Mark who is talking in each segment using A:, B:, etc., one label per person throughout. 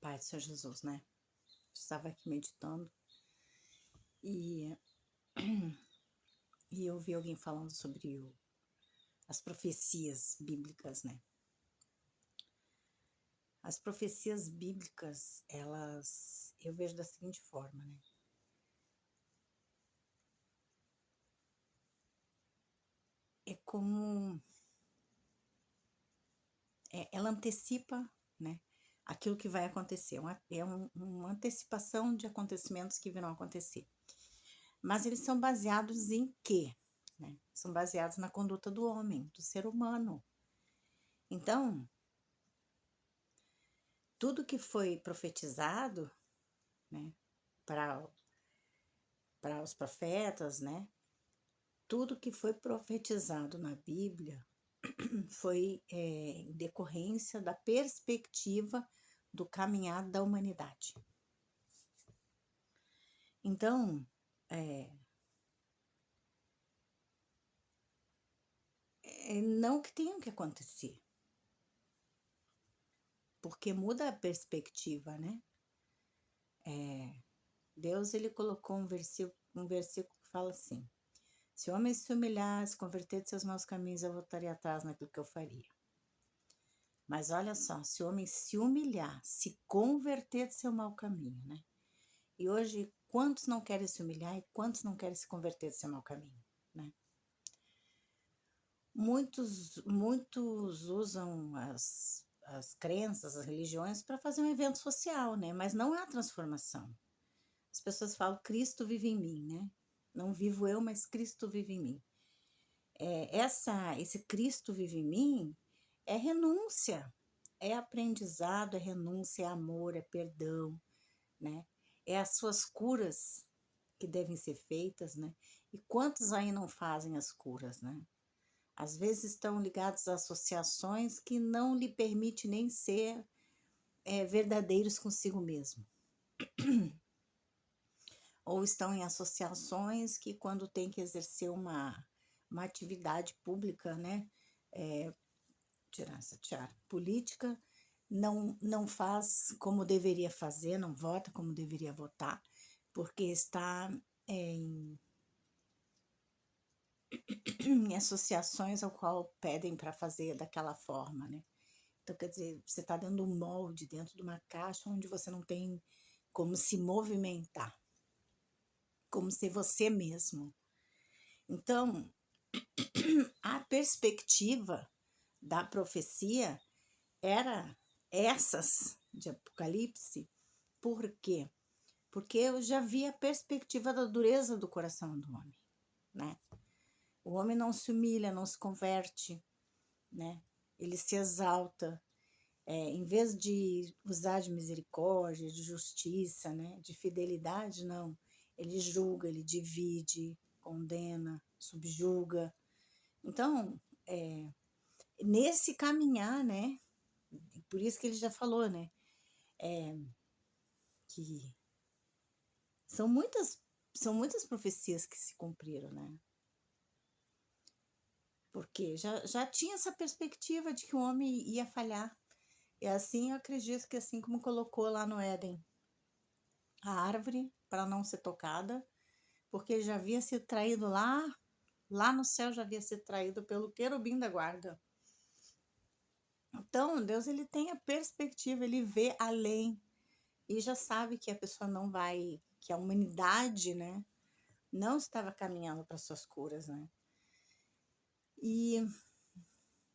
A: Pai do Senhor Jesus, né? Estava aqui meditando e, e eu vi alguém falando sobre as profecias bíblicas, né? As profecias bíblicas, eu vejo da seguinte forma, né? É como, ela antecipa, né? Aquilo que vai acontecer, uma antecipação de acontecimentos que virão acontecer. Mas eles são baseados em quê? Né? São baseados na conduta do homem, do ser humano. Então, tudo que foi profetizado, né, para os profetas, né, tudo que foi profetizado na Bíblia foi em decorrência da perspectiva do caminhar da humanidade. Então, não que tenham que acontecer, porque muda a perspectiva, né? Deus, ele colocou um versículo que fala assim: se o homem se humilhar, se converter de seus maus caminhos, eu voltaria atrás naquilo que eu faria. Mas olha só, se o homem se humilhar, se converter de seu mau caminho, né? E hoje, quantos não querem se humilhar e quantos não querem se converter de seu mau caminho, né? Muitos usam as crenças, as religiões para fazer um evento social, né? Mas não há transformação. As pessoas falam, Cristo vive em mim, né? Não vivo eu, mas Cristo vive em mim. Esse Cristo vive em mim é renúncia, é aprendizado, é renúncia, é amor, é perdão, né? É as suas curas que devem ser feitas, né? E quantos aí não fazem as curas, né? Às vezes estão ligados a associações que não lhe permitem nem ser verdadeiros consigo mesmo. Ou estão em associações que, quando tem que exercer uma atividade pública, né? Tirar essa tiara política, não faz como deveria fazer, não vota como deveria votar, porque está em associações ao qual pedem para fazer daquela forma, né? Então, quer dizer, você está dentro de um molde, dentro de uma caixa onde você não tem como se movimentar, como ser você mesmo. Então, a perspectiva da profecia era essas de Apocalipse. Por quê? Porque eu já vi a perspectiva da dureza do coração do homem, né? O homem não se humilha, não se converte, né? Ele se exalta, em vez de usar de misericórdia, de justiça, né? De fidelidade, não. Ele julga, ele divide, condena, subjuga. Então, nesse caminhar, né? Por isso que ele já falou, né? Que são muitas profecias que se cumpriram, né? Porque já tinha essa perspectiva de que o homem ia falhar. E assim, eu acredito que assim como colocou lá no Éden a árvore para não ser tocada, porque já havia sido traído lá no céu, já havia sido traído pelo querubim da guarda. Então, Deus, ele tem a perspectiva, ele vê além e já sabe que a pessoa não vai, que a humanidade, né, não estava caminhando para suas curas, né? E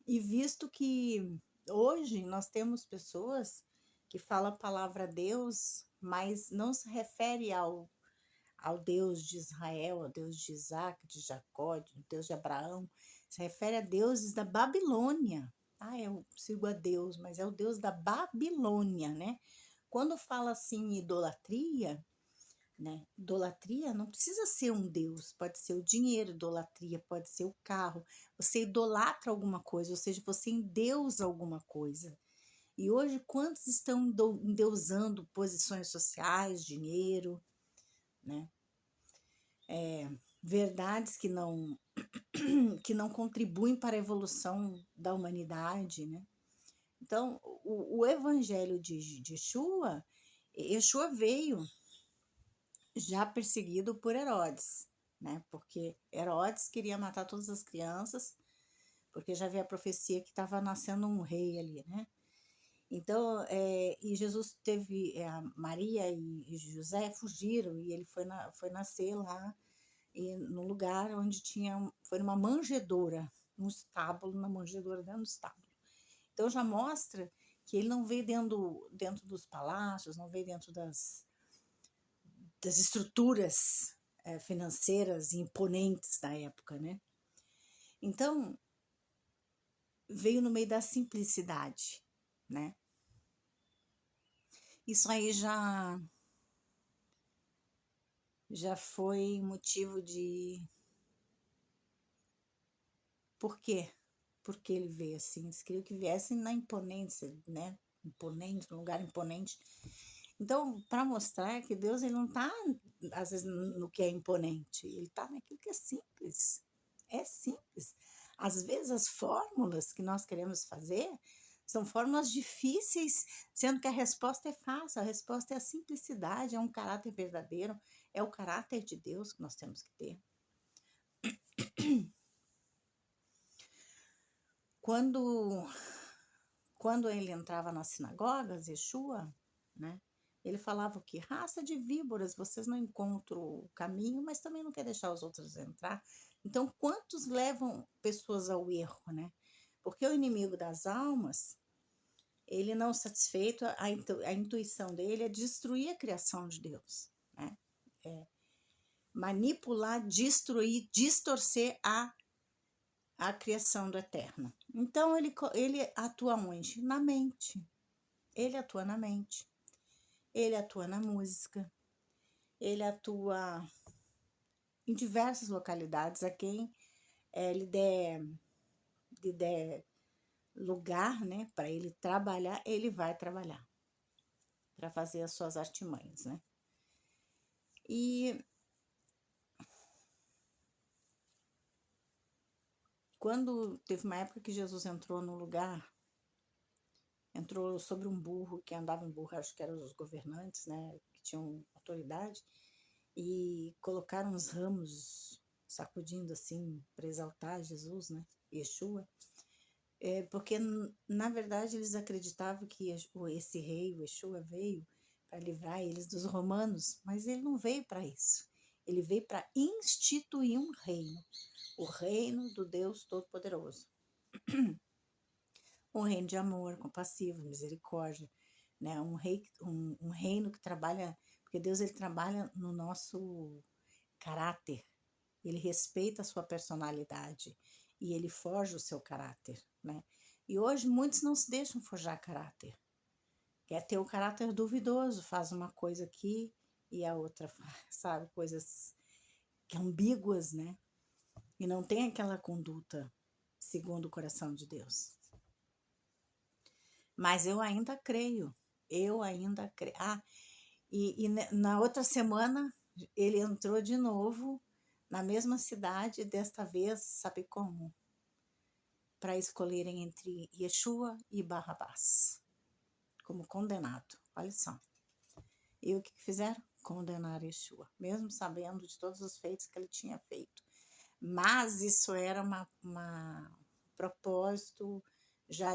A: visto que hoje nós temos pessoas que falam a palavra Deus, mas não se refere ao Deus de Israel, ao Deus de Isaac, de Jacó, ao Deus de Abraão, se refere a deuses da Babilônia. Eu sigo a Deus, mas é o Deus da Babilônia, né? Quando fala assim em idolatria, né? Idolatria não precisa ser um Deus, pode ser o dinheiro, idolatria pode ser o carro. Você idolatra alguma coisa, ou seja, você endeusa alguma coisa. E hoje, quantos estão endeusando posições sociais, dinheiro, né? Verdades que não contribuem para a evolução da humanidade, né? Então, o evangelho de Yeshua, Yeshua veio já perseguido por Herodes, né? Porque Herodes queria matar todas as crianças, porque já havia a profecia que estava nascendo um rei ali, né? Então, e Jesus teve, a Maria e José fugiram, e ele foi nascer lá, e no lugar onde foi numa manjedoura, num estábulo, na manjedoura dentro do estábulo. Então já mostra que ele não veio dentro dos palácios, não veio dentro das estruturas financeiras imponentes da época, né? Então, veio no meio da simplicidade, né? Isso aí já foi motivo de... Por quê? Porque ele veio assim, eles queriam que viessem na imponência, né? Imponente, um lugar imponente. Então, para mostrar que Deus ele não está, às vezes, no que é imponente, ele está naquilo que é simples. É simples. Às vezes, as fórmulas que nós queremos fazer são fórmulas difíceis, sendo que a resposta é fácil, a resposta é a simplicidade, é um caráter verdadeiro, é o caráter de Deus que nós temos que ter. Quando ele entrava nas sinagogas, Yeshua, né? Ele falava que raça de víboras, vocês não encontram o caminho, mas também não quer deixar os outros entrar. Então, quantos levam pessoas ao erro, né? Porque o inimigo das almas, ele não satisfeito, a intuição dele é destruir a criação de Deus, né? Manipular, destruir, distorcer a criação do eterno. Então, ele atua onde? Na mente. Ele atua na mente. Ele atua na música, ele atua em diversas localidades. A quem lhe der lugar, né, para ele trabalhar, ele vai trabalhar para fazer as suas artimanhas, né? E quando teve uma época que Jesus entrou no lugar, entrou sobre um burro, que andava em burro, acho que eram os governantes, né, que tinham autoridade, e colocaram os ramos sacudindo assim para exaltar Jesus, né, Yeshua, porque na verdade eles acreditavam que esse rei, o Yeshua, veio para livrar eles dos romanos, mas ele não veio para isso. Ele veio para instituir um reino, o reino do Deus Todo-Poderoso. Um reino de amor, compassivo, misericórdia, né? Um reino que trabalha, porque Deus ele trabalha no nosso caráter, ele respeita a sua personalidade e ele forja o seu caráter, né? E hoje muitos não se deixam forjar caráter. Quer ter o caráter duvidoso, faz uma coisa aqui e a outra, sabe? Coisas que ambíguas, né? E não tem aquela conduta segundo o coração de Deus. Mas eu ainda creio. E na outra semana ele entrou de novo na mesma cidade, desta vez, sabe como? Para escolherem entre Yeshua e Barrabás, como condenado. Olha só. E o que fizeram? Condenar Yeshua, mesmo sabendo de todos os feitos que ele tinha feito. Mas isso era um propósito já